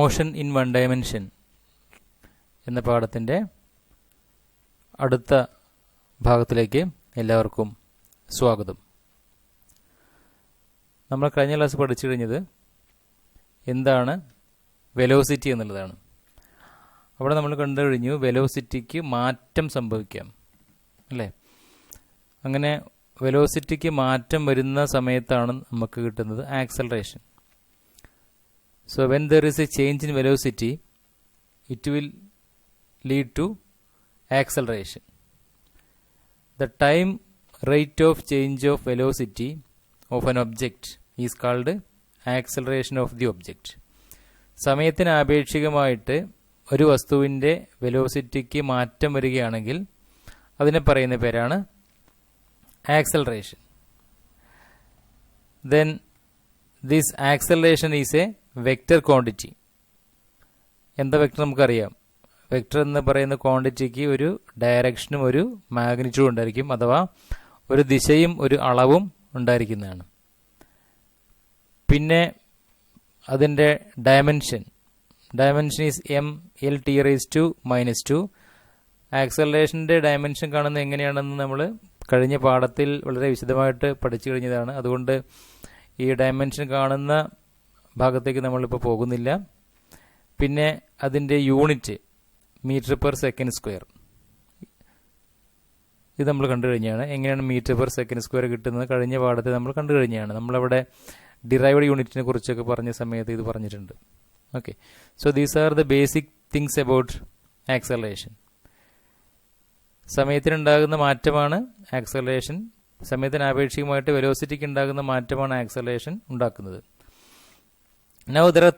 Motion in one dimension എന്ന പാഠത്തിൻ്റെ അടുത്ത ഭാഗത്തിലേക്ക് എല്ലാവർക്കും സ്വാഗതം. നമ്മൾ കഴിഞ്ഞ ക്ലാസ് പഠിച്ചു കഴിഞ്ഞത് എന്താണ് വെലോസിറ്റി എന്നുള്ളതാണ്. അവിടെ നമ്മൾ കണ്ടു കഴിഞ്ഞു വെലോസിറ്റിക്ക് മാറ്റം സംഭവിക്കാം അല്ലേ. അങ്ങനെ വെലോസിറ്റിക്ക് മാറ്റം വരുന്ന സമയത്താണ് നമുക്ക് കിട്ടുന്നത് acceleration. So when there is a change in velocity, it will lead to acceleration. The time rate of change of velocity of an object is called acceleration of the object. സമയത്തിന് ആപേക്ഷികമായിട്ട് ഒരു വസ്തുവിൻ്റെ വെലോസിറ്റിക്ക് മാറ്റം വരികയാണെങ്കിൽ അതിനെ പറയുന്ന പേരാണ് acceleration. Then this acceleration is a vector quantity. എന്താ vector നമുക്കറിയാം. വെക്റ്റർ എന്ന് പറയുന്ന ക്വാണ്ടിറ്റിക്ക് ഒരു ഡയറക്ഷനും ഒരു മാഗ്നിറ്റ്യൂഡും ഉണ്ടായിരിക്കും, അഥവാ ഒരു ദിശയും ഒരു അളവും ഉണ്ടായിരിക്കുന്നതാണ്. പിന്നെ അതിൻ്റെ ഡയമെൻഷൻ ഈസ് m(l)(t)⁻². ആക്സലറേഷൻ്റെ ഡയമെൻഷൻ കാണുന്നത് എങ്ങനെയാണെന്ന് നമ്മൾ കഴിഞ്ഞ പാഠത്തിൽ വളരെ വിശദമായിട്ട് പഠിച്ചു കഴിഞ്ഞതാണ്. അതുകൊണ്ട് ഈ ഡയമെൻഷൻ കാണുന്ന ഭാഗത്തേക്ക് നമ്മളിപ്പോൾ പോകുന്നില്ല. പിന്നെ അതിൻ്റെ യൂണിറ്റ് m/s². ഇത് നമ്മൾ കണ്ടു കഴിഞ്ഞാണ്. എങ്ങനെയാണ് m/s² കിട്ടുന്നത് കഴിഞ്ഞ പാഠത്തിൽ നമ്മൾ കണ്ടു കഴിഞ്ഞാണ്. നമ്മളവിടെ ഡിറൈവ്ഡ് യൂണിറ്റിനെ കുറിച്ചൊക്കെ പറഞ്ഞ സമയത്ത് ഇത് പറഞ്ഞിട്ടുണ്ട്. Okay, so these are the basic things about acceleration. സമയത്തിനുണ്ടാകുന്ന മാറ്റമാണ് ആക്സലറേഷൻ. സമയത്തിന് ആപേക്ഷികമായിട്ട് വെലോസിറ്റിക്ക് ഉണ്ടാകുന്ന മാറ്റമാണ് ആക്സലറേഷൻ ഉണ്ടാക്കുന്നത്. Now there are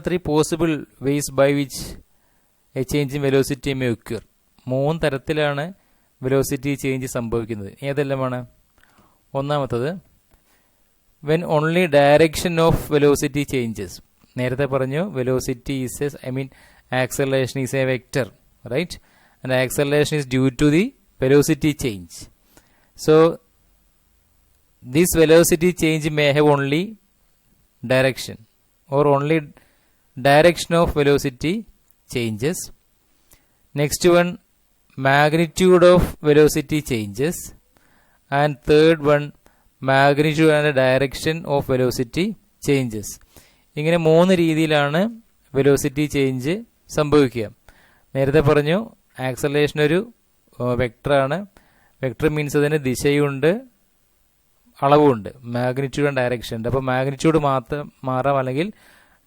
three possible ways by which a change in velocity may occur. 3 തരത്തിലാണ് വെലോസിറ്റി ചേഞ്ച് സംഭവിക്കുന്നത്. ഏതെല്ലാമാണ്? ഒന്നാമത്തത്, when only direction of velocity changes. നേരത്തെ പറഞ്ഞു velocity is acceleration is a vector, right? And acceleration is due to the velocity change. So this velocity change may have only direction or only direction of velocity changes. Next one, magnitude of velocity changes. And third one, magnitude and direction of velocity changes. ഇങ്ങനെ 3 രീതിയിലാണ് velocity change സംഭവിക്കുക. നേരത്തെ പറഞ്ഞു acceleration ഒരു വെക്ടറാണ്. Vector means അതിന് ദിശയുണ്ട്, അളവുണ്ട്, magnitude and direction ഉണ്ട്. അപ്പോൾ magnitude മാത്രം മാറാം, അല്ലെങ്കിൽ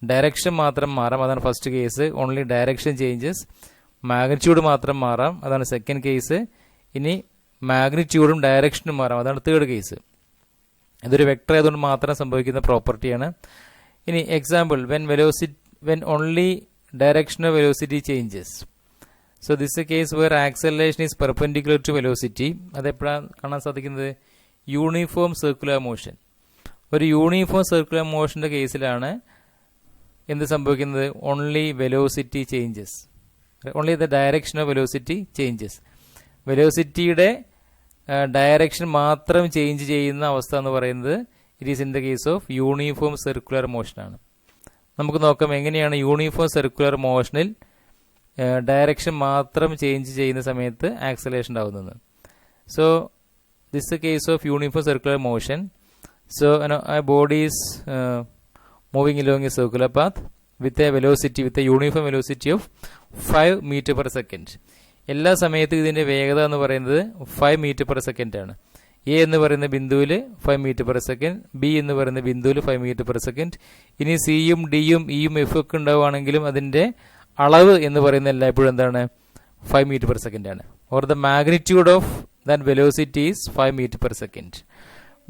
ഡയറക്ഷൻ മാത്രം മാറാം. അതാണ് first case. Only direction changes. Magnitude മാത്രം മാറാം, അതാണ് സെക്കൻഡ് കേസ്. ഇനി മാഗ്നിറ്റ്യൂഡും ഡയറക്ഷനും മാറാം, അതാണ് തേർഡ് കേസ്. ഇതൊരു വെക്ടർ ആയതുകൊണ്ട് മാത്രം സംഭവിക്കുന്ന പ്രോപ്പർട്ടിയാണ്. ഇനി example, when only direction of velocity changes. So this a case where acceleration is perpendicular to velocity. അതെപ്പോഴാണ് കാണാൻ സാധിക്കുന്നത്? Uniform circular motion. ഒരു യൂണിഫോം സർക്കുലർ മോഷന്റെ കേസിലാണ് എന്ത് സംഭവിക്കുന്നത്? Only velocity changes, only the direction of velocity changes. വെലോസിറ്റിയുടെ ഡയറക്ഷൻ മാത്രം ചേഞ്ച് ചെയ്യുന്ന അവസ്ഥ എന്ന് പറയുന്നത് it is in the case of uniform circular മോഷനാണ്. നമുക്ക് നോക്കാം എങ്ങനെയാണ് യൂണിഫോം സർക്കുലർ മോഷനിൽ ഡയറക്ഷൻ മാത്രം ചേഞ്ച് ചെയ്യുന്ന സമയത്ത് ആക്സലറേഷൻ ഉണ്ടാവുന്നത്. So this is the case of uniform circular motion. So a body is moving along a circular path with a uniform velocity of 5 meter per second. എല്ലാ സമയത്തും ഇതിൻ്റെ വേഗത എന്ന് പറയുന്നത് 5 meter per second ആണ്. എ എന്ന് പറയുന്ന ബിന്ദുവിൽ 5 meter per second, ബി എന്ന് പറയുന്ന ബിന്ദുവിൽ 5 meter per second. ഇനി സിയും ഡിയും ഇയും എഫ് ഒക്കെ ഉണ്ടാവുകയാണെങ്കിലും അതിൻ്റെ അളവ് എന്ന് പറയുന്ന എല്ലായ്പ്പോഴും എന്താണ്? 5 meter per second ആണ്. Or the magnitude of that velocity is 5 meter per second.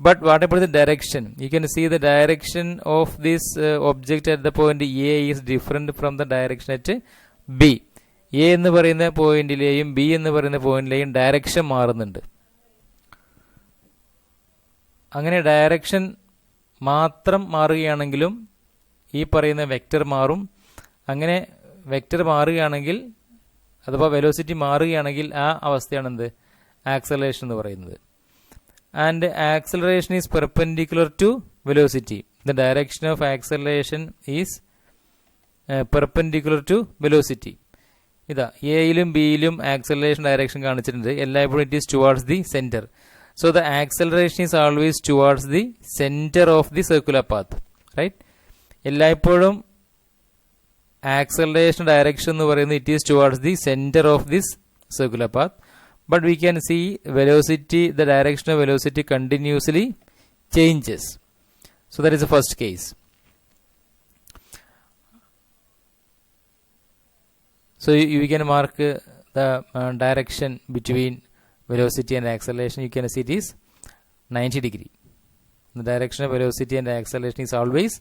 But what about the direction? You can see the direction of this object at the point A is different from the direction at B. A എന്ന് പറയുന്ന പോയിന്റിലെയും B എന്ന് പറയുന്ന പോയിന്റിലെയും direction മാറുന്നുണ്ട്. അങ്ങനെ direction മാത്രം മാറുകയാണെങ്കിലും ഈ പറയുന്ന vector മാറും. അങ്ങനെ വെക്റ്റർ മാറുകയാണെങ്കിൽ അഥവാ വെലോസിറ്റി മാറുകയാണെങ്കിൽ ആ അവസ്ഥയാണ് എന്ത്? ആക്സലറേഷൻ എന്ന് പറയുന്നത്. And acceleration is perpendicular to velocity. The direction of acceleration is perpendicular to velocity. ഇതാ എയിലും ബിയിലും ആക്സലറേഷൻ ഡയറക്ഷൻ കാണിച്ചിട്ടുണ്ട്. എല്ലായ്പ്പോഴും it is towards the centre. So the acceleration is always towards the centre of the circular path, right? എല്ലായ്പ്പോഴും acceleration direction എന്ന് പറയുന്നത് it is towards the centre of this circular path, but we can see velocity, the direction of velocity continuously changes. So that is the first case. So you can mark the direction between velocity and acceleration. You can see it is 90 degree. The direction of velocity and acceleration is always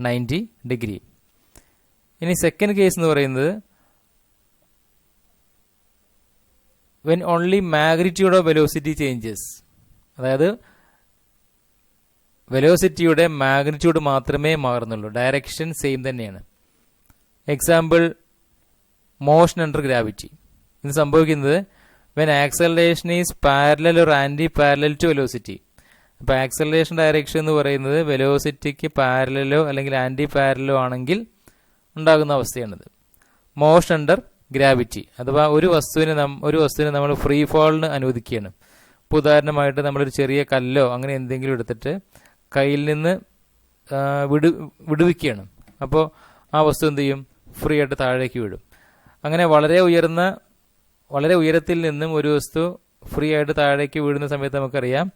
90 degree. In the second case എന്ന് പറയുന്നത് when only magnitude of velocity changes, അതായത് വെലോസിറ്റിയുടെ magnitude മാത്രമേ മാറുന്നുള്ളൂ, direction same തന്നെയാണ്. Example motion under gravity. ഇത് സംഭവിക്കുന്നത് when acceleration is parallel or anti parallel to velocity. അപ്പോൾ ആക്സലറേഷൻ ഡയറക്ഷൻ എന്ന് പറയുന്നത് വെലോസിറ്റിക്ക് പാരലലോ അല്ലെങ്കിൽ ആന്റി പാരലോ ആണെങ്കിൽ ഉണ്ടാകുന്ന അവസ്ഥയാണിത്. മോഷൻ അണ്ടർ ഗ്രാവിറ്റി അഥവാ ഒരു വസ്തുവിനെ നമ്മൾ ഫ്രീ ഫാളിന് അനുവദിക്കുകയാണ്. ഇപ്പോൾ ഉദാഹരണമായിട്ട് നമ്മളൊരു ചെറിയ കല്ലോ അങ്ങനെ എന്തെങ്കിലും എടുത്തിട്ട് കയ്യിൽ നിന്ന് വിടുവിക്കുകയാണ്. അപ്പോൾ ആ വസ്തു എന്ത് ചെയ്യും? ഫ്രീ ആയിട്ട് താഴേക്ക് വീഴും. അങ്ങനെ വളരെ ഉയരത്തിൽ നിന്നും ഒരു വസ്തു ഫ്രീ ആയിട്ട് താഴേക്ക് വീഴുന്ന സമയത്ത് നമുക്കറിയാം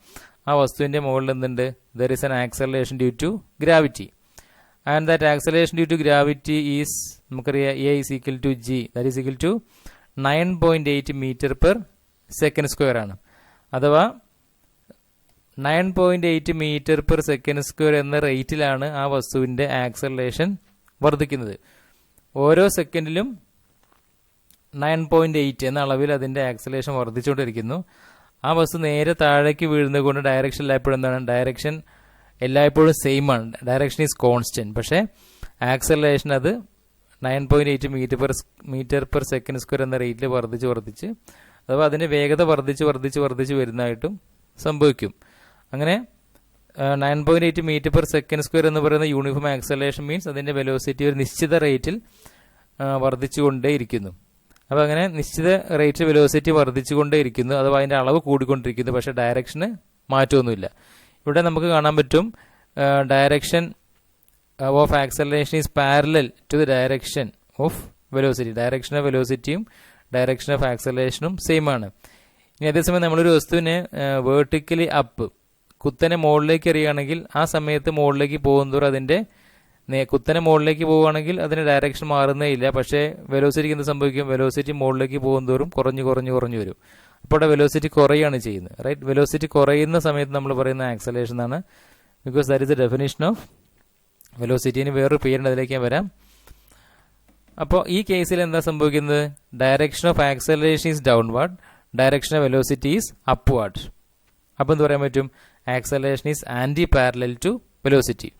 ആ വസ്തുവിൻ്റെ മുകളിൽ എന്തുണ്ട്? There is an acceleration due to gravity. And that acceleration due to gravity is, നമുക്കറിയാം A is equal to G, that is equal to 9.8 meter per second square ആണ്. അഥവാ 9.8 meter per second square എന്ന റേറ്റിലാണ് ആ വസ്തുവിൻ്റെ acceleration വർദ്ധിക്കുന്നത്. ഓരോ സെക്കൻഡിലും 9.8 എന്ന അളവിൽ അതിൻ്റെ ആക്സലറേഷൻ വർദ്ധിച്ചുകൊണ്ടിരിക്കുന്നു. ആ വസ്തു നേരെ താഴേക്ക് വീഴുന്നത് കൊണ്ട് ഡയറക്ഷൻ എല്ലായ്പ്പോഴും എന്താണ്? ഡയറക്ഷൻ എല്ലായ്പ്പോഴും സെയിം ആണ്, ഡയറക്ഷൻ ഈസ് കോൺസ്റ്റന്റ്. പക്ഷേ ആക്സലറേഷൻ അത് 9.8 മീറ്റർ പെർ സെക്കൻഡ് സ്ക്വയർ എന്ന റേറ്റിൽ വർദ്ധിച്ച് അഥവാ അതിൻ്റെ വേഗത വർദ്ധിച്ച് വരുന്നതായിട്ടും സംഭവിക്കും. അങ്ങനെ 9.8 മീറ്റർ പെർ സെക്കൻഡ് സ്ക്വയർ എന്ന് പറയുന്ന യൂണിഫോം ആക്സലറേഷൻ മീൻസ് അതിൻ്റെ വെലോസിറ്റി ഒരു നിശ്ചിത റേറ്റിൽ വർദ്ധിച്ചുകൊണ്ടേയിരിക്കുന്നു. അപ്പോൾ അങ്ങനെ നിശ്ചിത റേറ്റിൽ വെലോസിറ്റി വർദ്ധിച്ചുകൊണ്ടേയിരിക്കുന്നു, അഥവാ അതിൻ്റെ അളവ് കൂടിക്കൊണ്ടിരിക്കുന്നു. പക്ഷേ ഡയറക്ഷന് മാറ്റമൊന്നുമില്ല. ഇവിടെ നമുക്ക് കാണാൻ പറ്റും direction of acceleration is parallel to the direction of velocity. Direction of വെലോസിറ്റിയും ഡയറക്ഷൻ ഓഫ് ആക്സലറേഷനും സെയിം ആണ്. ഇനി അതേസമയം നമ്മളൊരു വസ്തുവിനെ വേർട്ടിക്കലി അപ്പ് കുത്തനെ മുകളിലേക്ക് എറിയുകയാണെങ്കിൽ ആ സമയത്ത് മുകളിലേക്ക് പോകുന്നതോറും അതിൻ്റെ കുത്തനെ മുകളിലേക്ക് പോവുകയാണെങ്കിൽ അതിന് ഡയറക്ഷൻ മാറുന്നേ ഇല്ല. പക്ഷേ വെലോസിറ്റിക്ക് എന്ത് സംഭവിക്കും? വെലോസിറ്റി മുകളിലേക്ക് പോകുന്നതോറും കുറഞ്ഞു വരും. അപ്പോൾ അവിടെ വെലോസിറ്റി കുറയാണ് ചെയ്യുന്നത്, റൈറ്റ്? വെലോസിറ്റി കുറയുന്ന സമയത്ത് നമ്മൾ പറയുന്ന ആക്സലറേഷൻ ആണ്, because that is the definition of velocity. ഇനി വേറൊരു പേരുണ്ട്, അതിലേക്ക് ഞാൻ വരാം. അപ്പോൾ ഈ കേസിൽ എന്താ സംഭവിക്കുന്നത്? Direction of acceleration is downward, direction of velocity is upward. അപ്പോൾ എന്ത് പറയാൻ പറ്റും? Acceleration is anti parallel to velocity.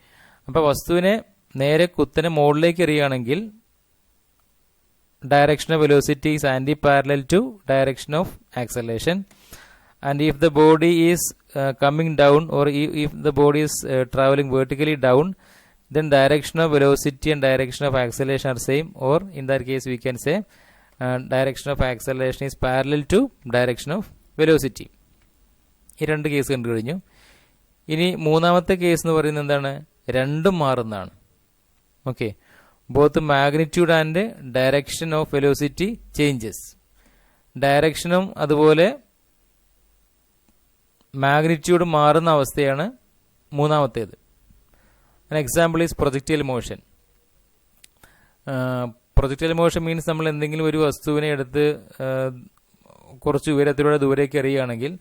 അപ്പോൾ വസ്തുവിനെ നേരെ കുത്തനെ മുകളിലേക്ക് എറിയുകയാണെങ്കിൽ direction of velocity is anti-parallel to direction of acceleration, and if the body is coming down, or if the body is traveling vertically down, then direction of velocity and direction of acceleration are same, or in that case we can say direction of acceleration is parallel to direction of velocity. ഈ രണ്ട് case കണ്ടു കഴിഞ്ഞു. ഇനി മൂന്നാമത്തെ case എന്ന് പറയുന്നത് എന്താണ്? രണ്ടും മാറുന്നതാണ്. Okay, both magnitude and direction of velocity changes. ഡയറക്ഷനും അതുപോലെ മാഗ്നിറ്റ്യൂഡ് മാറുന്ന അവസ്ഥയാണ് മൂന്നാമത്തേത്. Example is projectile motion. Projectile motion means നമ്മൾ എന്തെങ്കിലും ഒരു വസ്തുവിനെ എടുത്ത് കുറച്ച് ഉയരത്തിലൂടെ ദൂരേക്ക് എറിയുകയാണെങ്കിൽ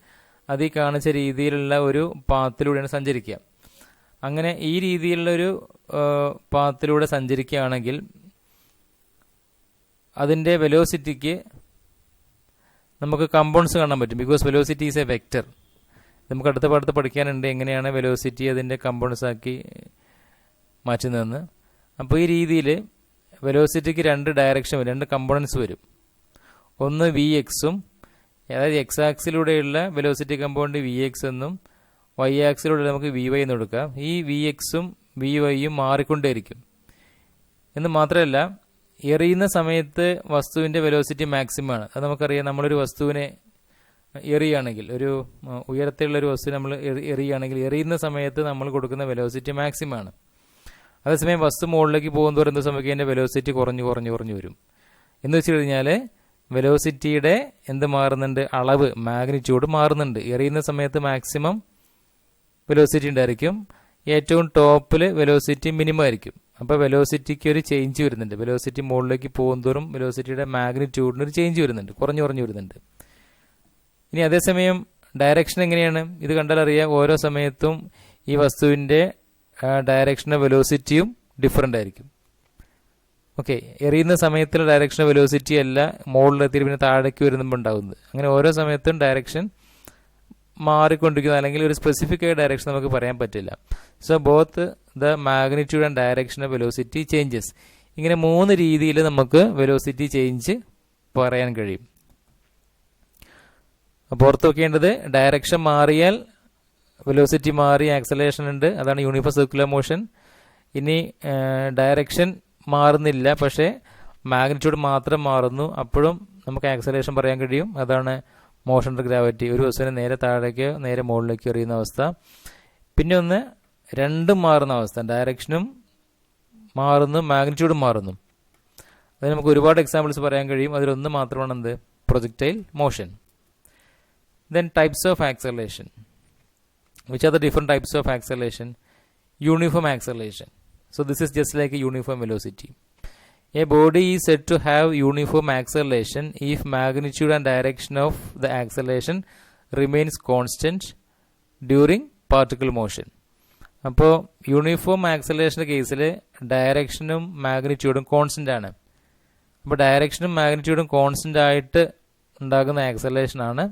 അത് ഈ കാണിച്ച രീതിയിലുള്ള ഒരു പാത്തിലൂടെയാണ് സഞ്ചരിക്കുക. അങ്ങനെ ഈ രീതിയിലുള്ളൊരു പാത്തിലൂടെ സഞ്ചരിക്കുകയാണെങ്കിൽ അതിൻ്റെ വെലോസിറ്റിക്ക് നമുക്ക് കമ്പൗണ്ട്സ് കാണാൻ പറ്റും, because velocity is A vector. നമുക്ക് അടുത്ത പാഠത്ത് പഠിക്കാനുണ്ട് എങ്ങനെയാണ് വെലോസിറ്റി അതിൻ്റെ കമ്പൗണ്ട്സ് ആക്കി മാറ്റുന്നതെന്ന്. അപ്പോൾ ഈ രീതിയിൽ വെലോസിറ്റിക്ക് രണ്ട് ഡയറക്ഷൻ, രണ്ട് കമ്പോണൻസ് വരും. ഒന്ന് വി എക്സും, അതായത് എക്സ് ആക്സിലൂടെയുള്ള വെലോസിറ്റി കമ്പൗണ്ട് വി എക്സ് എന്നും വൈ ആക്സിലൂടെ നമുക്ക് വി വൈ എന്ന് കൊടുക്കാം. ഈ വി എക്സും വി വൈയും മാറിക്കൊണ്ടേയിരിക്കും. എന്ന് മാത്രമല്ല, എറിയുന്ന സമയത്ത് വസ്തുവിൻ്റെ വെലോസിറ്റി മാക്സിമം ആണ്. അത് നമുക്കറിയാം. നമ്മളൊരു വസ്തുവിനെ എറിയുകയാണെങ്കിൽ, ഒരു ഉയരത്തിലുള്ളൊരു വസ്തു നമ്മൾ എറിയുകയാണെങ്കിൽ എറിയുന്ന സമയത്ത് നമ്മൾ കൊടുക്കുന്ന വെലോസിറ്റി മാക്സിമം ആണ്. അതേസമയം വസ്തു മുകളിലേക്ക് പോകുന്നതോറും എന്ത് സംഭവിക്കും? അതിൻ്റെ വെലോസിറ്റി കുറഞ്ഞു വരും. എന്ന് വെച്ച് കഴിഞ്ഞാൽ വെലോസിറ്റിയുടെ എന്ത് മാറുന്നുണ്ട്? അളവ്, മാഗ്നിറ്റ്യൂഡ് മാറുന്നുണ്ട്. എറിയുന്ന സമയത്ത് മാക്സിമം വെലോസിറ്റി ഉണ്ടായിരിക്കും, ഏറ്റവും ടോപ്പിൽ വെലോസിറ്റി മിനിമം ആയിരിക്കും. അപ്പോൾ വെലോസിറ്റിക്ക് ഒരു ചേഞ്ച് വരുന്നുണ്ട്. വെലോസിറ്റി മുകളിലേക്ക് പോകുന്നതോറും വെലോസിറ്റിയുടെ മാഗ്നിറ്റ്യൂഡിന് ഒരു ചേഞ്ച് വരുന്നുണ്ട്, കുറഞ്ഞു വരുന്നുണ്ട്. ഇനി അതേസമയം ഡയറക്ഷൻ എങ്ങനെയാണ്? ഇത് കണ്ടാൽ അറിയാം, ഓരോ സമയത്തും ഈ വസ്തുവിൻ്റെ ഡയറക്ഷനും വെലോസിറ്റിയും ഡിഫറൻ്റ് ആയിരിക്കും. ഓക്കെ, എറിയുന്ന സമയത്തുള്ള ഡയറക്ഷൻ വെലോസിറ്റി അല്ല മുകളിലെത്തി പിന്നെ താഴേക്ക് വരുമ്പോൾ ഉണ്ടാകുന്നത്. അങ്ങനെ ഓരോ സമയത്തും ഡയറക്ഷൻ മാറിക്കൊണ്ടിരിക്കുന്നത്, അല്ലെങ്കിൽ ഒരു സ്പെസിഫിക് ആയ ഡയറക്ഷൻ നമുക്ക് പറയാൻ പറ്റില്ല. So both the magnitude and direction of velocity changes. ഇങ്ങനെ 3 രീതിയിൽ നമുക്ക് വെലോസിറ്റി ചേഞ്ച് പറയാൻ കഴിയും. അപ്പോൾ ഓർത്ത് വെക്കേണ്ടത്, ഡയറക്ഷൻ മാറിയാൽ വെലോസിറ്റി മാറി, ആക്സലേഷൻ ഉണ്ട്, അതാണ് യൂണിഫോം സർക്കുലർ മോഷൻ. ഇനി ഡയറക്ഷൻ മാറുന്നില്ല, പക്ഷേ മാഗ്നിറ്റ്യൂഡ് മാത്രം മാറുന്നു, അപ്പോഴും നമുക്ക് ആക്സലേഷൻ പറയാൻ കഴിയും. അതാണ് മോഷൻ ഓഫ് ഗ്രാവിറ്റി. ഒരു വസ്തുവിനെ നേരെ താഴേക്കോ നേരെ മുകളിലേക്കോ എറിയുന്ന അവസ്ഥ. പിന്നെ ഒന്ന് രണ്ടും മാറുന്ന അവസ്ഥ, ഡയറക്ഷനും മാറുന്നു മാഗ്നിറ്റ്യൂഡും മാറുന്നു. അതിന് നമുക്ക് ഒരുപാട് എക്സാമ്പിൾസ് പറയാൻ കഴിയും. അതിലൊന്ന് മാത്രമാണ് എന്ത്? Projectile motion. Then types of acceleration. Which are the different types of acceleration? Uniform acceleration. So this is just like a uniform velocity. A body is said to have uniform acceleration if magnitude and direction of the acceleration remains constant during particle motion. അപ്പോൾ uniform ആക്സലേഷൻ്റെ കേസിൽ ഡയറക്ഷനും മാഗ്നിറ്റ്യൂഡും constant ആണ്. അപ്പോൾ ഡയറക്ഷനും മാഗ്നിറ്റ്യൂഡും constant ആയിട്ട് ഉണ്ടാകുന്ന ആക്സലേഷനാണ്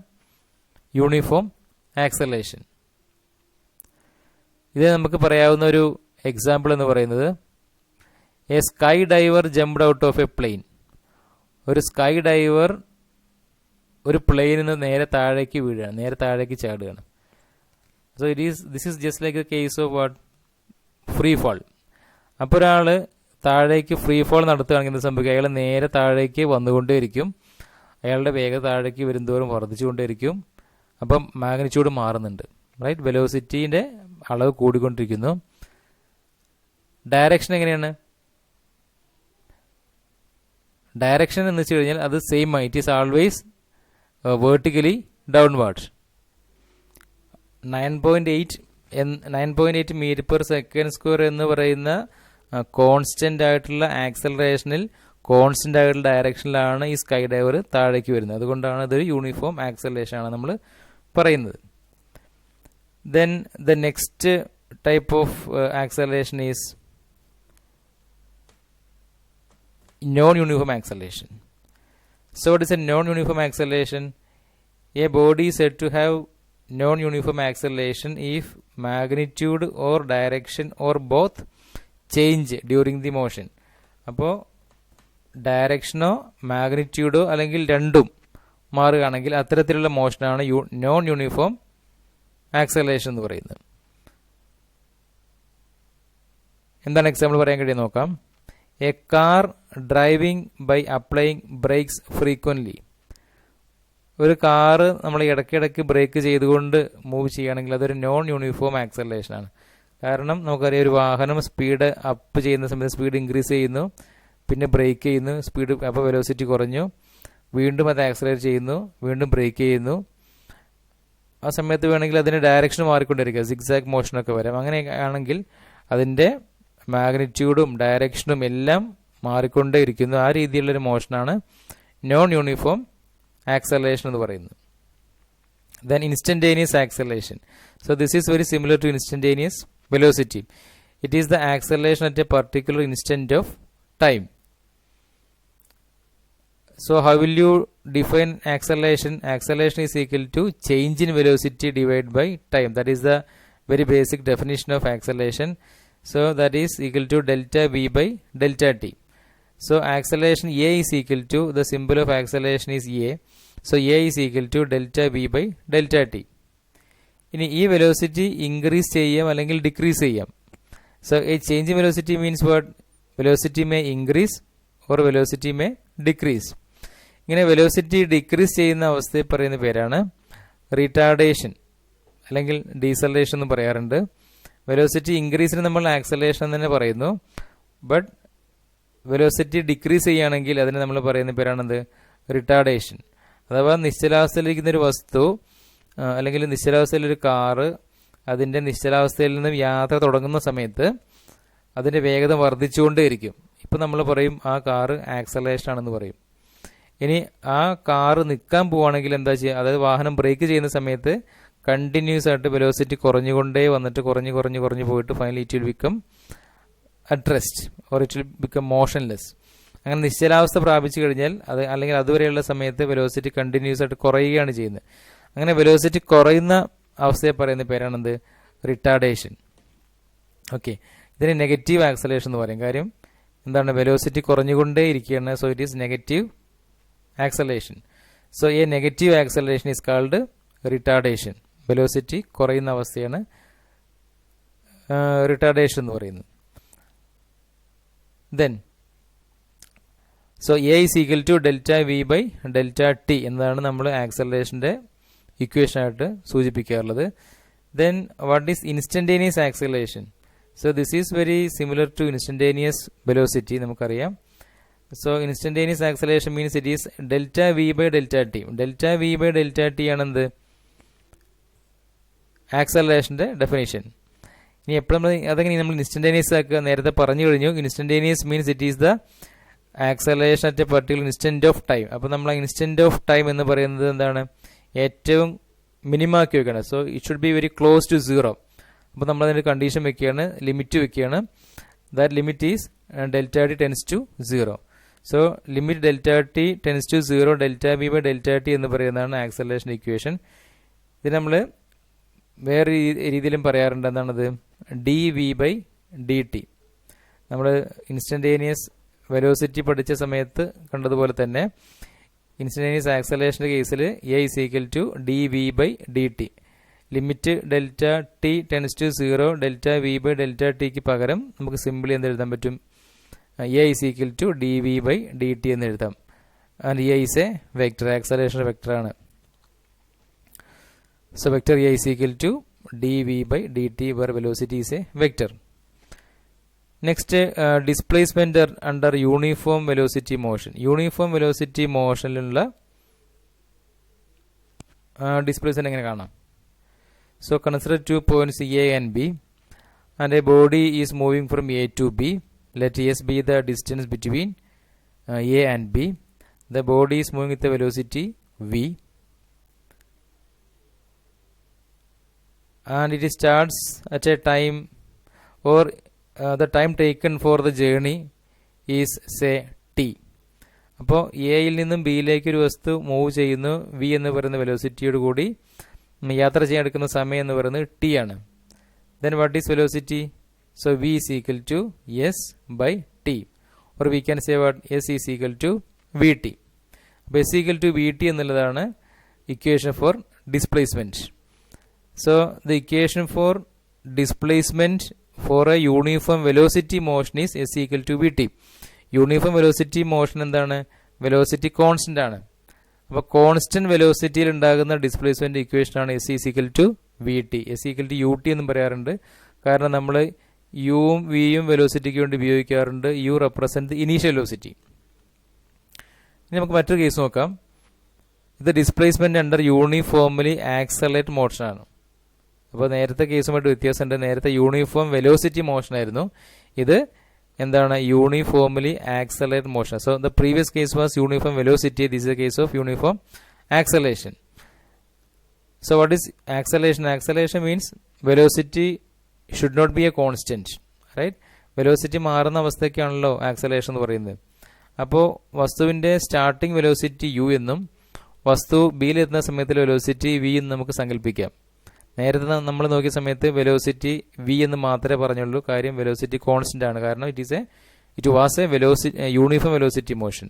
uniform acceleration. ഇത് നമുക്ക് പറയാവുന്ന ഒരു എക്സാമ്പിൾ എന്ന് പറയുന്നത്, a sky diver jumped out of a plane. ഒരു സ്കൈ ഡൈവർ ഒരു പ്ലെയിനിൽ നിന്ന് നേരെ താഴേക്ക് വീഴുകയാണ്, നേരെ താഴേക്ക് ചാടുകയാണ്. So this is just like a case of what? Free fall. അപ്പോൾ ഒരാൾ താഴേക്ക് ഫ്രീ ഫാൾ നടത്തുകയാണെങ്കിൽ എന്ത് സംഭവിക്കുക? അയാൾ നേരെ താഴേക്ക് വന്നുകൊണ്ടേയിരിക്കും, അയാളുടെ വേഗത താഴേക്ക് വരുന്തോറും വർദ്ധിച്ചുകൊണ്ടേയിരിക്കും. അപ്പം മാഗ്നിറ്റ്യൂഡ് മാറുന്നുണ്ട്, റൈറ്റ്? വെലോസിറ്റീൻ്റെ അളവ് കൂടിക്കൊണ്ടിരിക്കുന്നു. ഡയറക്ഷൻ എങ്ങനെയാണ്? ഡയറക്ഷൻ എന്ന് വെച്ച് കഴിഞ്ഞാൽ അത് സെയിം ആയി, it is always vertically downward. 9.8 metre per second square എന്ന് പറയുന്ന കോൺസ്റ്റൻ്റ് ആയിട്ടുള്ള ആക്സലറേഷനിൽ കോൺസ്റ്റൻ്റ് ആയിട്ടുള്ള ഡയറക്ഷനിലാണ് ഈ സ്കൈ ഡൈവർ താഴേക്ക് വരുന്നത്. അതുകൊണ്ടാണ് ഇതൊരു യൂണിഫോം ആക്സലറേഷൻ ആണ് നമ്മൾ പറയുന്നത്. Then the next type of acceleration is non-uniform acceleration. So what is a non-uniform acceleration? A body is said to have non-uniform acceleration if magnitude or direction or both change during the motion. അപ്പോൾ ഡയറക്ഷനോ മാഗ്നിറ്റ്യൂഡോ അല്ലെങ്കിൽ രണ്ടും മാറുകയാണെങ്കിൽ അത്തരത്തിലുള്ള മോഷനാണ് non uniform acceleration എന്ന് പറയുന്നത്. എന്താണ് example പറയാൻ കഴിയും നോക്കാം. A car driving by applying brakes frequently. ഒരു കാറ് നമ്മൾ ഇടയ്ക്കിടയ്ക്ക് ബ്രേക്ക് ചെയ്തുകൊണ്ട് മൂവ് ചെയ്യുകയാണെങ്കിൽ അതൊരു നോൺ യൂണിഫോം ആക്സലറേഷനാണ്. കാരണം നമുക്കറിയാം, ഒരു വാഹനം സ്പീഡ് അപ്പ് ചെയ്യുന്ന സമയത്ത് സ്പീഡ് ഇൻക്രീസ് ചെയ്യുന്നു, പിന്നെ ബ്രേക്ക് ചെയ്യുന്നു, സ്പീഡ് അപ്പോൾ വെലോസിറ്റി കുറഞ്ഞു, വീണ്ടും അത് ആക്സലറേറ്റ് ചെയ്യുന്നു, വീണ്ടും ബ്രേക്ക് ചെയ്യുന്നു. ആ സമയത്ത് വേണമെങ്കിൽ അതിൻ്റെ ഡയറക്ഷൻ മാറിക്കൊണ്ടിരിക്കുക, സിഗ്സാഗ് മോഷനൊക്കെ വരാം. അങ്ങനെ ആണെങ്കിൽ അതിൻ്റെ മാഗ്നിറ്റ്യൂഡും ഡയറക്ഷനും എല്ലാം മാറിക്കൊണ്ടേ ഇരിക്കുന്നു. ആ രീതിയിലുള്ളൊരു മോഷനാണ് നോൺ യൂണിഫോം ആക്സലറേഷൻ എന്ന് പറയുന്നത്. Then instantaneous acceleration. So this is very similar to instantaneous velocity. It is the acceleration at a particular instant of time. So how will you define acceleration? Acceleration is equal to change in velocity divided by time. That is the very basic definition of acceleration. So that is equal to delta v by delta t. So acceleration A is equal to, the symbol of acceleration is A. So A is equal to delta v by delta t. ഇനി ഈ velocity increase ചെയ്യാം അല്ലെങ്കിൽ decrease ചെയ്യാം. So a change in velocity means what? Velocity may increase or velocity may decrease. ഇങ്ങനെ velocity decrease ചെയ്യുന്ന അവസ്ഥയെ പറയുന്ന പേരാണ് റിട്ടാർഡേഷൻ അല്ലെങ്കിൽ ഡീസലറേഷൻ എന്ന് പറയാറുണ്ട്. വെലോസിറ്റി ഇൻക്രീസിന് നമ്മൾ ആക്സലറേഷൻ എന്ന് തന്നെ പറയുന്നു. ബട്ട് വെലോസിറ്റി ഡിക്രീസ് ചെയ്യുകയാണെങ്കിൽ അതിന് നമ്മൾ പറയുന്ന പേരാണെന്ത്? റിട്ടാർഡേഷൻ. അഥവാ നിശ്ചലാവസ്ഥയിലിരിക്കുന്ന ഒരു വസ്തു അല്ലെങ്കിൽ നിശ്ചലാവസ്ഥയിലൊരു കാറ് അതിൻ്റെ നിശ്ചലാവസ്ഥയിൽ നിന്നും യാത്ര തുടങ്ങുന്ന സമയത്ത് അതിൻ്റെ വേഗത വർദ്ധിച്ചുകൊണ്ടേയിരിക്കും. ഇപ്പം നമ്മൾ പറയും ആ കാറ് ആക്സലറേഷൻ ആണെന്ന് പറയും. ഇനി ആ കാറ് നിൽക്കാൻ പോവുകയാണെങ്കിൽ എന്താ ചെയ്യുക? അതായത് വാഹനം ബ്രേക്ക് ചെയ്യുന്ന സമയത്ത് കണ്ടിന്യൂസ് ആയിട്ട് വെലോസിറ്റി കുറഞ്ഞുകൊണ്ടേ വന്നിട്ട് കുറഞ്ഞു പോയിട്ട് finally it will become at rest or it will become motionless. അങ്ങനെ നിശ്ചലാവസ്ഥ പ്രാപിച്ചു കഴിഞ്ഞാൽ അത് അല്ലെങ്കിൽ അതുവരെയുള്ള സമയത്ത് വെലോസിറ്റി കണ്ടിന്യൂസ് ആയിട്ട് കുറയുകയാണ് ചെയ്യുന്നത്. അങ്ങനെ വെലോസിറ്റി കുറയുന്ന അവസ്ഥയെ പറയുന്ന പേരാണെന്ത്? റിട്ടാർഡേഷൻ. ഓക്കെ, ഇതിന് നെഗറ്റീവ് ആക്സലേഷൻ എന്ന് പറയും. കാര്യം എന്താണ്? വെലോസിറ്റി കുറഞ്ഞുകൊണ്ടേ ഇരിക്കുകയാണ്. So it is negative acceleration. So a negative acceleration is called retardation. Velocity കുറയുന്ന അവസ്ഥയാണ് റിട്ടാർഡേഷൻ എന്ന് പറയുന്നത്. Then so A is equal to delta V by delta T എന്നതാണ് നമ്മൾ ആക്സലറേഷൻ്റെ ഇക്വേഷനായിട്ട് സൂചിപ്പിക്കാറുള്ളത്. Then what is instantaneous acceleration? So this is very similar to instantaneous velocity. നമുക്കറിയാം. So instantaneous acceleration means it is delta V by delta T. Delta V by delta T ആണെന്ത്? ആക്സലറേഷൻ്റെ definition. ഇനി എപ്പോഴും അതെങ്ങനെ നമ്മൾ ഇൻസ്റ്റന്റേനിയസ് ആക്കുക? നേരത്തെ പറഞ്ഞു കഴിഞ്ഞു. Instantaneous means it is the acceleration at a particular instant of time. അപ്പോൾ നമ്മൾ ഇൻസ്റ്റന്റ് ഓഫ് ടൈം എന്ന് പറയുന്നത് എന്താണ്? ഏറ്റവും മിനിമാക്കി വെക്കണം. So it should be very close to zero. അപ്പോൾ നമ്മൾ അതിൻ്റെ കണ്ടീഷൻ വെക്കുകയാണ്, ലിമിറ്റ് വെക്കുകയാണ്. That limit is delta T tends to zero. So limit delta T tends to zero delta V by delta t എന്ന് പറയുന്നതാണ് ആക്സലറേഷൻ ഇക്വേഷൻ. ഇത് നമ്മൾ വേറെ രീതിയിലും പറയാറുണ്ട്. എന്താണത്? D V by D T. നമ്മൾ ഇൻസ്റ്റന്റേനിയസ് വെലോസിറ്റി പഠിച്ച സമയത്ത് കണ്ടതുപോലെ തന്നെ ഇൻസ്റ്റന്റേനിയസ് ആക്സലറേഷൻ്റെ കേസിൽ A is equal to D V by D T. Limit delta T tends to zero delta V by delta ടിക്ക് പകരം നമുക്ക് സിമ്പിളി എന്ത് എഴുതാൻ പറ്റും? A is equal to D V by D T എന്ന് എഴുതാം. And A is a vector, acceleration വെക്ടറാണ്. So vector A is equal to dv by dt where velocity is a vector. Next, displacement under uniform velocity motion. Uniform velocity motion ലുള്ള displacement എങ്ങനെ കാണാം? So consider 2 points A and B and a body is moving from A to B. Let S be the distance between A and B. The body is moving with the velocity V. And it starts at a time or the time taken for the journey is say t. അപ്പോൾ എയിൽ നിന്നും ബിയിലേക്ക് ഒരു വസ്തു move ചെയ്യുന്നു. V എന്ന് പറയുന്ന വെലോസിറ്റിയോട് കൂടി യാത്ര ചെയ്യാൻ എടുക്കുന്ന സമയം എന്ന് പറയുന്നത് ടി ആണ്. Then what is velocity? So V is equal to S by T or we can say what S is equal to V T. അപ്പോൾ S equal to V T എന്നുള്ളതാണ് equation for displacement. So the equation for displacement for a uniform velocity motion is s equal to vt. Uniform velocity motion എന്താണ്? Velocity constant ആണ്. അപ്പോൾ constant വെലോസിറ്റിയിൽ ഉണ്ടാകുന്ന displacement equation ആണ് s is equal to vt. s equal to ut എന്നും പറയാറുണ്ട്. കാരണം നമ്മൾ യുവും വിയും വെലോസിറ്റിക്ക് വേണ്ടി ഉപയോഗിക്കാറുണ്ട്. U represent initial velocity. ഇനി നമുക്ക് മറ്റൊരു കേസ് നോക്കാം. ഇത് displacement under uniformly accelerate motion ആണ്. അപ്പോൾ നേരത്തെ കേസുമായിട്ട് വ്യത്യാസമുണ്ട്. നേരത്തെ യൂണിഫോം വെലോസിറ്റി മോഷൻ ആയിരുന്നു. ഇത് എന്താണ്? Uniformly accelerate motion. So the previous case was uniform velocity. This is a case of uniform acceleration. So what is acceleration? Acceleration means velocity should not be a constant, right? Velocity മാറുന്ന അവസ്ഥയ്ക്കാണല്ലോ acceleration എന്ന് പറയുന്നത്. അപ്പോൾ വസ്തുവിൻ്റെ starting velocity U എന്നും വസ്തു ബിയിലെത്തുന്ന സമയത്തിലെ velocity V എന്ന് നമുക്ക് സങ്കല്പിക്കാം. നേരത്തെ നമ്മൾ നോക്കിയ സമയത്ത് വെലോസിറ്റി വി എന്ന് മാത്രമേ പറഞ്ഞുള്ളൂ. കാര്യം വെലോസിറ്റി കോൺസ്റ്റന്റ് ആണ്. കാരണം it was A uniform velocity motion.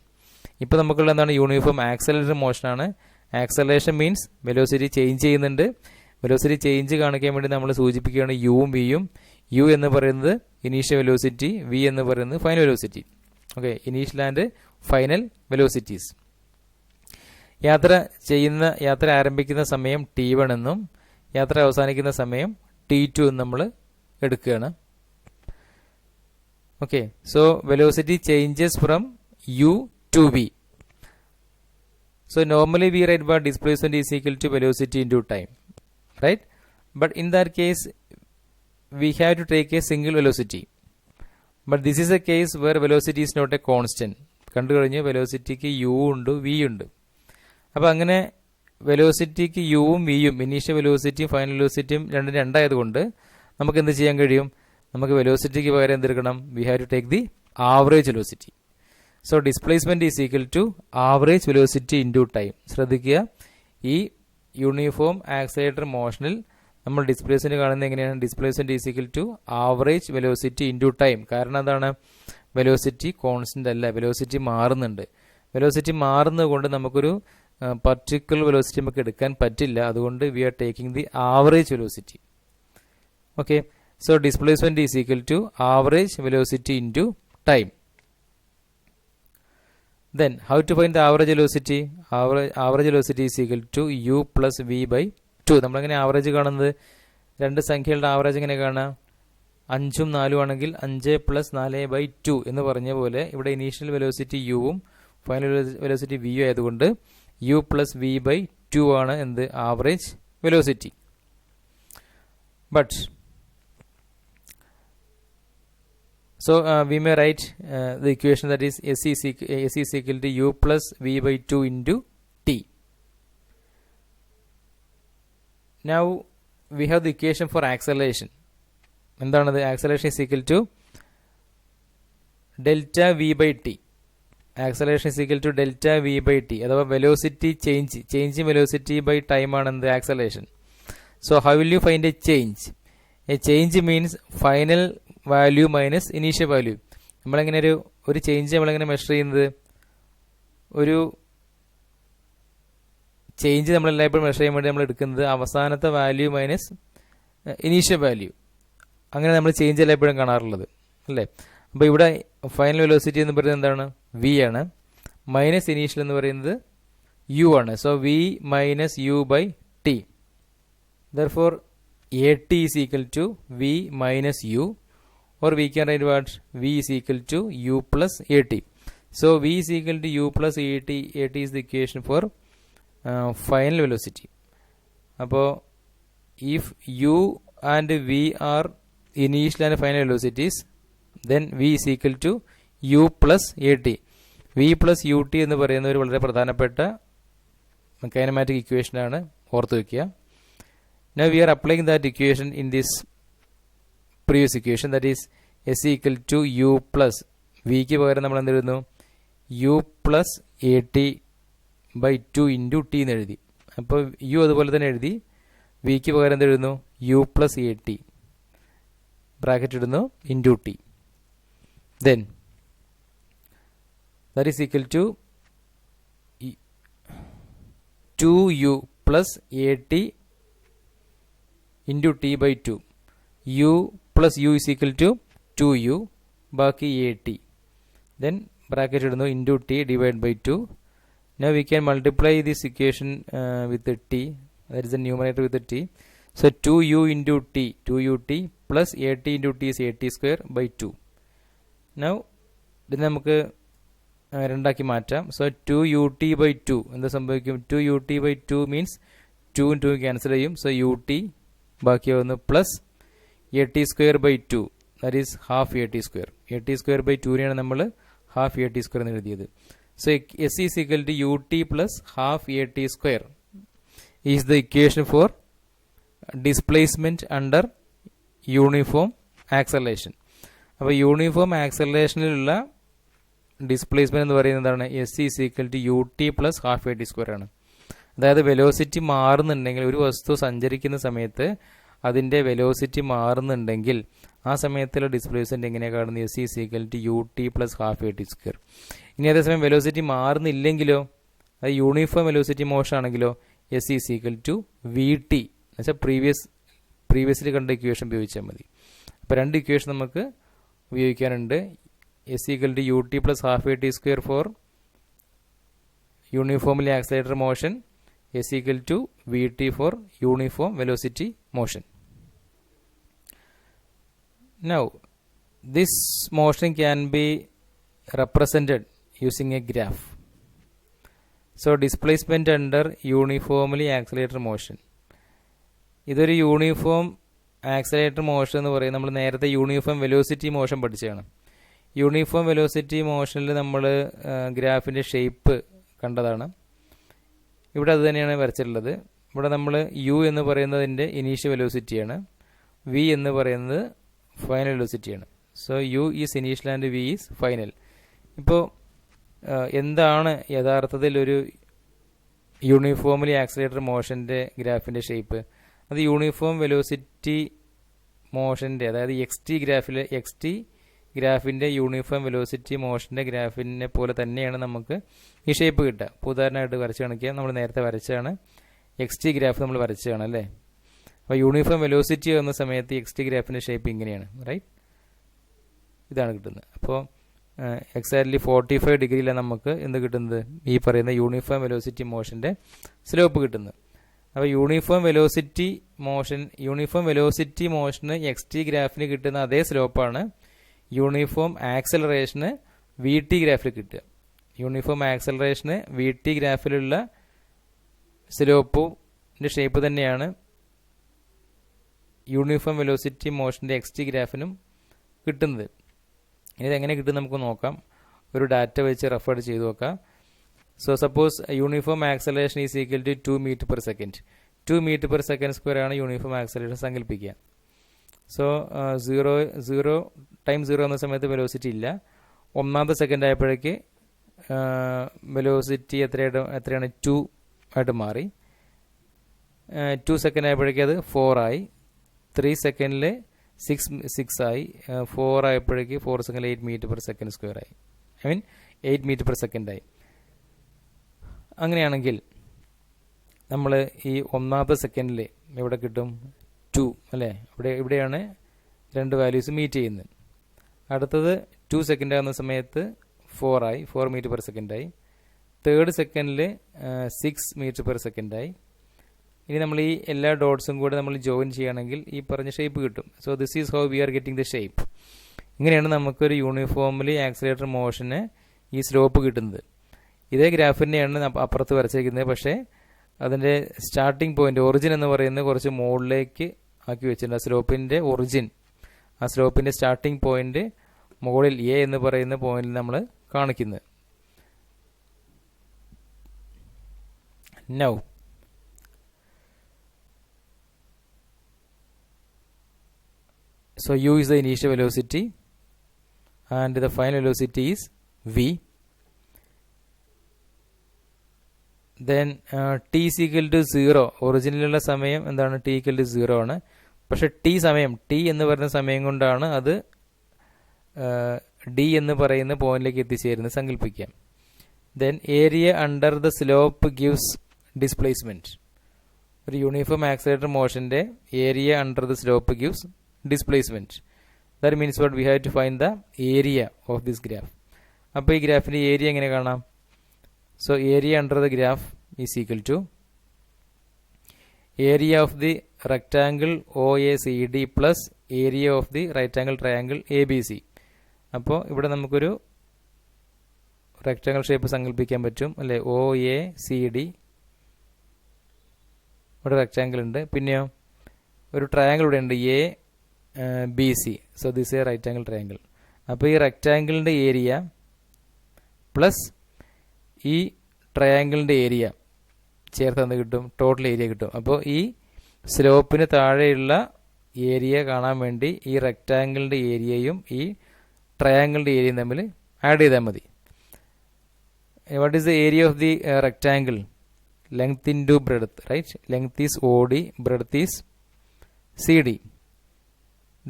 ഇപ്പോൾ നമുക്കുള്ള എന്താണ്? യൂണിഫോം ആക്സലറേഷൻ മോഷൻ ആണ്. ആക്സലറേഷൻ മീൻസ് വെലോസിറ്റി ചേഞ്ച് ചെയ്യുന്നുണ്ട്. വെലോസിറ്റി ചേഞ്ച് കാണിക്കാൻ വേണ്ടി നമ്മൾ സൂചിപ്പിക്കുകയാണ് യുവും വിയും. യു എന്ന് പറയുന്നത് ഇനീഷ്യൽ വെലോസിറ്റി, വി എന്ന് പറയുന്നത് final velocity. Okay, initial and final velocities. യാത്ര ആരംഭിക്കുന്ന സമയം T1 എന്നും യാത്ര അവസാനിക്കുന്ന സമയം T2 എന്നും നമ്മൾ എടുക്കുകയാണ്. Okay, so velocity changes from u to v. So normally we write about displacement is equal to velocity into time, right? But in that case we have to take a single velocity. But this is a case where velocity is not a constant. കണ്ടു കഴിഞ്ഞു, വെലോസിറ്റിക്ക് U ഉണ്ട്, V ഉണ്ട്. അപ്പോൾ അങ്ങനെ വെലോസിറ്റിക്ക് യുവും വിയും, initial വെലോസിറ്റിയും final വെലോസിറ്റിയും രണ്ടായതുകൊണ്ട് നമുക്ക് എന്ത് ചെയ്യാൻ കഴിയും? നമുക്ക് വെലോസിറ്റിക്ക് പകരം എന്തെടുക്കണം? We have to take the average velocity. So displacement is equal to average velocity into time. ശ്രദ്ധിക്കുക, ഈ യൂണിഫോം ആക്സിലറേറ്റർ മോഷനിൽ നമ്മൾ ഡിസ്പ്ലേസ്മെന്റ് കാണുന്നത് എങ്ങനെയാണ്? Displacement is equal to average velocity into time. കാരണം എന്താണ്? വെലോസിറ്റി കോൺസ്റ്റന്റ് അല്ല, വെലോസിറ്റി മാറുന്നുണ്ട്. വെലോസിറ്റി മാറുന്നത് കൊണ്ട് നമുക്കൊരു പർട്ടിക്കുലർ വെലോസിറ്റി നമുക്ക് എടുക്കാൻ പറ്റില്ല. അതുകൊണ്ട് we are taking the average velocity. Okay, so displacement is equal to average velocity into time. Then how to find the average velocity? Average velocity is equal to u plus v by 2. നമ്മളെങ്ങനെ average കാണുന്നത്? രണ്ട് സംഖ്യകളുടെ average എങ്ങനെ കാണാം? 5ഉം 4ഉം ആണെങ്കിൽ 5 plus 4 by 2 എന്ന് പറഞ്ഞ പോലെ ഇവിടെ ഇനീഷ്യൽ വെലോസിറ്റി യുവും ഫൈനൽ വെലോസിറ്റി വിയും ആയതുകൊണ്ട് u പ്ലസ് v ബൈ 2 ആണ് എന്ത്? Average velocity. But so we may write the equation that is S is equal to u plus v by 2 into t. Now we have the equation for acceleration. എന്താണ്? Acceleration is equal to delta v by t. Acceleration is equal to delta v by t. അഥവാ velocity change in velocity by time ആണ് എന്ത്? Acceleration. So how will you find a change? A change means final value minus initial value. നമ്മളെങ്ങനെ ഒരു change നമ്മളെങ്ങനെ measure ചെയ്യുന്നത്? ഒരു change നമ്മളെല്ലായ്പ്പോഴും measure ചെയ്യാൻ വേണ്ടി നമ്മൾ എടുക്കുന്നത് അവസാനത്തെ വാല്യൂ മൈനസ് ഇനീഷ്യൽ വാല്യൂ. അങ്ങനെ നമ്മൾ ചേഞ്ച് എല്ലായ്പ്പോഴും കാണാറുള്ളത് അല്ലേ? അപ്പോൾ ഇവിടെ ഫൈനൽ വെലോസിറ്റി എന്ന് പറയുന്നത് എന്താണ്? വി ആണ്. മൈനസ് ഇനീഷ്യൽ എന്ന് പറയുന്നത് യു ആണ്. So v minus u by t. Therefore AT is equal to V minus U, or we can write what? V is equal to U plus AT. So V is equal to U plus AT. AT is the equation for final velocity. അപ്പോൾ if U and V are initial and final velocities, then V is equal to U plus AT. V plus UT എന്ന് പറയുന്ന ഒരു വളരെ പ്രധാനപ്പെട്ട kinematic equation ആണ്, ഓർത്ത് വയ്ക്കുക. Now we are applying that equation in this previous equation, that is S equal to U plus V ക്ക് പകരം നമ്മൾ എന്ത് എഴുതുന്നു? U plus AT by 2 into T എന്ന് എഴുതി. അപ്പോൾ U അതുപോലെ തന്നെ എഴുതി. V ക്ക് പകരം എന്ത് എഴുതുന്നു? U plus AT ബ്രാക്കറ്റ് ഇടുന്നു into T. Then that is equal to 2U plus AT into T by 2. U plus U is equal to 2U, ബാക്കി AT. Then bracket ഇടുന്നു into T divided by 2. Now we can multiply this equation with the T. That is the numerator with the T. So 2U into T, 2UT plus AT into T is AT square by 2. Now ഇതിനെ നമുക്ക് രണ്ടാക്കി മാറ്റാം. So 2UT by 2 എന്താ സംഭവിക്കും? 2UT by 2 means 2 2 cancel ചെയ്യും. So UT ബാക്കിയാവുന്നു plus AT square by 2, that is half AT square. AT square by 2നെയാണ് നമ്മൾ ഹാഫ് AT സ്ക്വയർ എന്ന് എഴുതിയത്. So S is equal to UT plus half AT square is the equation for displacement under uniform acceleration. അപ്പോൾ uniform ആക്സലറേഷനിലുള്ള displacement എന്ന് പറയുന്നതാണ് S is equal to UT plus half AT square ആണ്. അതായത് velocity മാറുന്നുണ്ടെങ്കിൽ, ഒരു വസ്തു സഞ്ചരിക്കുന്ന സമയത്ത് അതിൻ്റെ വെലോസിറ്റി മാറുന്നുണ്ടെങ്കിൽ ആ സമയത്തുള്ള ഡിസ്പ്ലേസ്മെന്റ് എങ്ങനെയാണ് കാണുന്നത്? S is equal to UT plus half AT square. ഇനി അതേസമയം വെലോസിറ്റി മാറുന്നില്ലെങ്കിലോ, അത് യൂണിഫോം വെലോസിറ്റി മോഷൻ ആണെങ്കിലോ S is equal to VT എന്നുവെച്ചാൽ പ്രീവിയസ്ലി കണ്ട ഇക്വേഷൻ ഉപയോഗിച്ചാൽ മതി. അപ്പോൾ രണ്ട് ഇക്വേഷൻ നമുക്ക് ഉപയോഗിക്കാനുണ്ട്. S equal to U T plus half A T square for uniformly accelerator motion, S equal to V T for uniform velocity motion. Now, this motion can be represented using a graph. So, displacement under uniformly accelerated motion. ഇതൊരു uniform accelerator motion എന്ന് പറയുന്നത് നമ്മൾ നേരത്തെ uniform velocity motion പഠിച്ചതാണ്. Uniform velocity മോഷനിൽ നമ്മൾ ഗ്രാഫിൻ്റെ shape കണ്ടതാണ്. ഇവിടെ അത് തന്നെയാണ് വരച്ചിട്ടുള്ളത്. ഇവിടെ നമ്മൾ യു എന്ന് പറയുന്നതിൻ്റെ ഇനീഷ്യൽ വെലോസിറ്റിയാണ്, വി എന്ന് പറയുന്നത് ഫൈനൽ വെലോസിറ്റിയാണ്. So U is initial and V is final. ഇപ്പോൾ എന്താണ് യഥാർത്ഥത്തിൽ ഒരു യൂണിഫോംലി ആക്സിലേറ്റർ മോഷൻ്റെ ഗ്രാഫിൻ്റെ ഷേപ്പ്? അത് യൂണിഫോം വെലോസിറ്റി മോഷൻ്റെ, അതായത് എക്സ് ടി ഗ്രാഫിൻ്റെ യൂണിഫോം വെലോസിറ്റി മോഷൻ്റെ ഗ്രാഫിനെ പോലെ തന്നെയാണ് നമുക്ക് ഈ ഷേപ്പ് കിട്ടുക. ഇപ്പോൾ ഉദാഹരണമായിട്ട് വരച്ച് കാണിക്കുക. നമ്മൾ നേരത്തെ വരച്ചാണ് എക്സ് ടി ഗ്രാഫ് നമ്മൾ വരച്ചതാണ് അല്ലേ. അപ്പോൾ യൂണിഫോം വെലോസിറ്റി വന്ന സമയത്ത് എക്സ് ടി ഗ്രാഫിൻ്റെ ഷേപ്പ് ഇങ്ങനെയാണ്, റൈറ്റ്? ഇതാണ് കിട്ടുന്നത്. അപ്പോൾ എക്സാക്ട്ലി 45 ഡിഗ്രിയിലാണ് നമുക്ക് എന്ത് കിട്ടുന്നത്? ഈ പറയുന്ന യൂണിഫോം വെലോസിറ്റി മോഷൻ്റെ സ്ലോപ്പ് കിട്ടുന്നത്. അപ്പോൾ യൂണിഫോം വെലോസിറ്റി മോഷന് എക്സ് ടി ഗ്രാഫിന് കിട്ടുന്ന അതേ സ്ലോപ്പാണ് യൂണിഫോം ആക്സലറേഷന് വി ടി ഗ്രാഫിൽ കിട്ടുക. യൂണിഫോം ആക്സലറേഷന് വി ടി ഗ്രാഫിലുള്ള സ്ലോപ്പിൻ്റെ ഷേപ്പ് തന്നെയാണ് യൂണിഫോം വെലോസിറ്റി മോഷൻ്റെ എക്സ് ടി ഗ്രാഫിനും കിട്ടുന്നത്. ഇനി ഇതെങ്ങനെ കിട്ടും നമുക്ക് നോക്കാം. ഒരു ഡാറ്റ വെച്ച് റെഫർ ചെയ്ത് നോക്കാം. So suppose uniform acceleration is equal to 2 metre per second. 2 metre per second square ആണ് യൂണിഫോം ആക്സലറേഷൻ സങ്കല്പിക്കുക. സോ 0 എന്ന സമയത്ത് വെലോസിറ്റി ഇല്ല. ഒന്നാമത്തെ സെക്കൻഡ് ആയപ്പോഴേക്ക് വെലോസിറ്റി എത്രയാണ് 2 ആയിട്ട് മാറി. 2 സെക്കൻഡ് ആയപ്പോഴേക്ക് അത് 4 ആയി. 3 സെക്കൻഡിൽ 6 ആയി. 4 ആയപ്പോഴേക്ക് 4 സെക്കൻഡിൽ 8 മീറ്റർ പെർ സെക്കൻഡ് സ്ക്വയർ ആയി. 8 മീറ്റർ പെർ സെക്കൻഡ് ആയി. അങ്ങനെയാണെങ്കിൽ നമ്മൾ ഈ ഒന്നാമത്തെ സെക്കൻഡിൽ എവിടെ കിട്ടും? 2 അല്ലേ. ഇവിടെയാണ് രണ്ട് വാല്യൂസ് മീറ്റ് ചെയ്യുന്നത്. അടുത്തത് 2 സെക്കൻഡ് ആകുന്ന സമയത്ത് 4 ആയി, 4 മീറ്റർ പെർ സെക്കൻഡായി. തേർഡ് സെക്കൻഡിൽ 6 മീറ്റർ പെർ സെക്കൻഡായി. ഇനി നമ്മൾ ഈ എല്ലാ ഡോട്ട്സും കൂടെ നമ്മൾ ജോയിൻ ചെയ്യുകയാണെങ്കിൽ ഈ പറഞ്ഞ ഷേപ്പ് കിട്ടും. So this is how we are getting the shape. ഇങ്ങനെയാണ് നമുക്കൊരു യൂണിഫോംലി ആക്സിലേറ്റർ മോഷന് ഈ സ്ലോപ്പ് കിട്ടുന്നത്. ഇതേ ഗ്രാഫ് തന്നെയാണ് അപ്പുറത്ത് വരച്ചിരിക്കുന്നത്. പക്ഷേ അതിൻ്റെ സ്റ്റാർട്ടിംഗ് പോയിന്റ് ഒറിജിൻ എന്ന് പറയുന്നത് കുറച്ച് മുകളിലേക്ക് ആക്കി വെച്ചിട്ടുണ്ട്. ആ സ്ലോപ്പിൻ്റെ ഒറിജിൻ, ആ സ്ലോപ്പിൻ്റെ സ്റ്റാർട്ടിംഗ് പോയിന്റ് മുകളിൽ എ എന്ന് പറയുന്ന പോയിന്റിൽ നമ്മൾ കാണിക്കുന്നത്. Now so u is the initial velocity and the final velocity is v. Then t is equal to 0. ഒറിജിനലുള്ള സമയം എന്താണ്? t equal to 0 ആണ്. പക്ഷെ t എന്ന് പറയുന്ന സമയം കൊണ്ടാണ് അത് d എന്ന് പറയുന്ന പോയിന്റിലേക്ക് എത്തിച്ചേരുന്നത് സങ്കല്പിക്കാം. Then area under the slope gives displacement. ഒരു യൂണിഫോം ആക്സിലേറ്റർ മോഷന്റെ area under the slope gives displacement. That means what we have to find the area of this graph. അപ്പോൾ ഈ ഗ്രാഫിന്റെ ഏരിയ എങ്ങനെ കാണാം? So area under the graph is equal to area of the rectangle OACD plus area of the right angle triangle ABC. അപ്പോൾ ഇവിടെ നമുക്കൊരു rectangle shape സങ്കല്പിക്കാൻ പറ്റും അല്ലേ? OACD ഇവിടെ റെക്ടാങ്കിൾ ഉണ്ട്. പിന്നെയോ ഒരു ട്രയാങ്കിൾ ഇവിടെ ഉണ്ട് ABC. So this a right angle triangle. അപ്പോൾ ഈ റെക്ടാങ്കിളിൻ്റെ ഏരിയ പ്ലസ് ഈ ട്രയാങ്കിളിൻ്റെ ഏരിയ ചേർത്ത് എന്ത് കിട്ടും? ടോട്ടൽ ഏരിയ കിട്ടും. അപ്പോൾ ഈ സ്ലോപ്പിന് താഴെയുള്ള ഏരിയ കാണാൻ വേണ്ടി ഈ റെക്ടാങ്കിളിൻ്റെ ഏരിയയും ഈ ട്രയാങ്കിളിൻ്റെ ഏരിയയും തമ്മിൽ ആഡ് ചെയ്താൽ മതി. What is the area of the rectangle? Length into breadth, right? Length is OD, breadth is CD.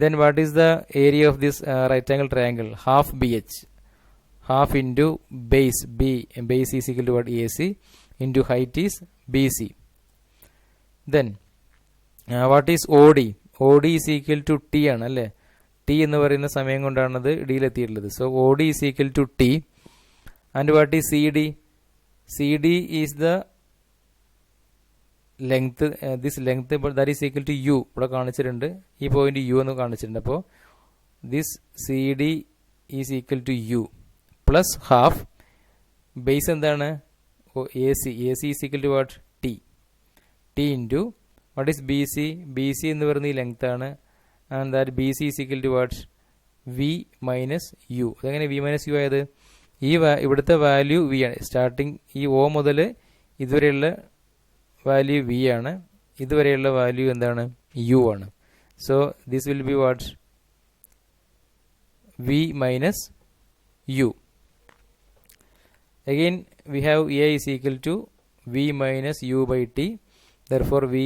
Then what is the area of this right angle triangle? Half BH. Half into base B. Base is equal to what? AC into height is BC. Then what is O D? O D is equal to T ആണ് അല്ലേ? T എന്ന് പറയുന്ന സമയം കൊണ്ടാണത് ഡിയിലെത്തിയിട്ടുള്ളത്. So O D is equal to T. And what is C D? C D is the length, this length that is equal to U. ഇവിടെ കാണിച്ചിട്ടുണ്ട്, ഈ പോയിന്റ് യു എന്ന് കാണിച്ചിട്ടുണ്ട്. അപ്പോൾ this C D is equal to U plus half base എന്താണ്? A C. A C is equal to what? T. T into what is B C? B C എന്ന് പറയുന്ന ഈ ലെങ്ത് ആണ്. And that B C is equal to what? V minus u. അതെങ്ങനെ v minus u ആയത്? ഇവിടുത്തെ value v ആണ്. Starting ഈ O മുതൽ ഇതുവരെയുള്ള വാല്യൂ വി ആണ്, ഇതുവരെയുള്ള വാല്യൂ എന്താണ്? യു ആണ്. So this will be what? V minus u. Again we have a is equal to v minus u by t. Therefore v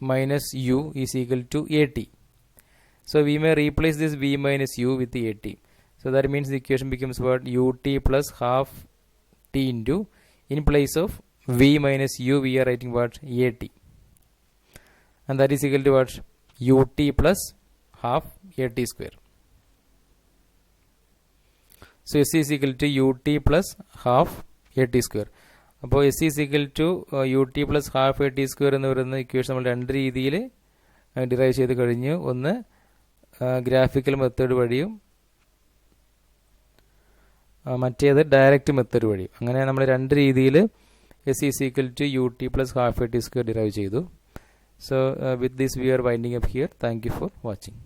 minus u is equal to at. So we may replace this v minus u with at. So that means the equation becomes what? Ut plus half t into, in place of v minus u we are writing what? At. And that is equal to what? Ut plus half at square. So S is equal to ut plus half at square. അപ്പോൾ S is equal to ut plus half at square എന്ന് പറയുന്ന equation നമ്മൾ രണ്ട് രീതിയിൽ derive ചെയ്ത് കഴിഞ്ഞു. ഒന്ന് graphical method വഴിയും മറ്റേത് ഡയറക്റ്റ് മെത്തേഡ് വഴിയും. അങ്ങനെ നമ്മൾ രണ്ട് രീതിയിൽ S is equal to ut plus half at square derive ചെയ്തു. So with this we are winding up here. Thank you for watching.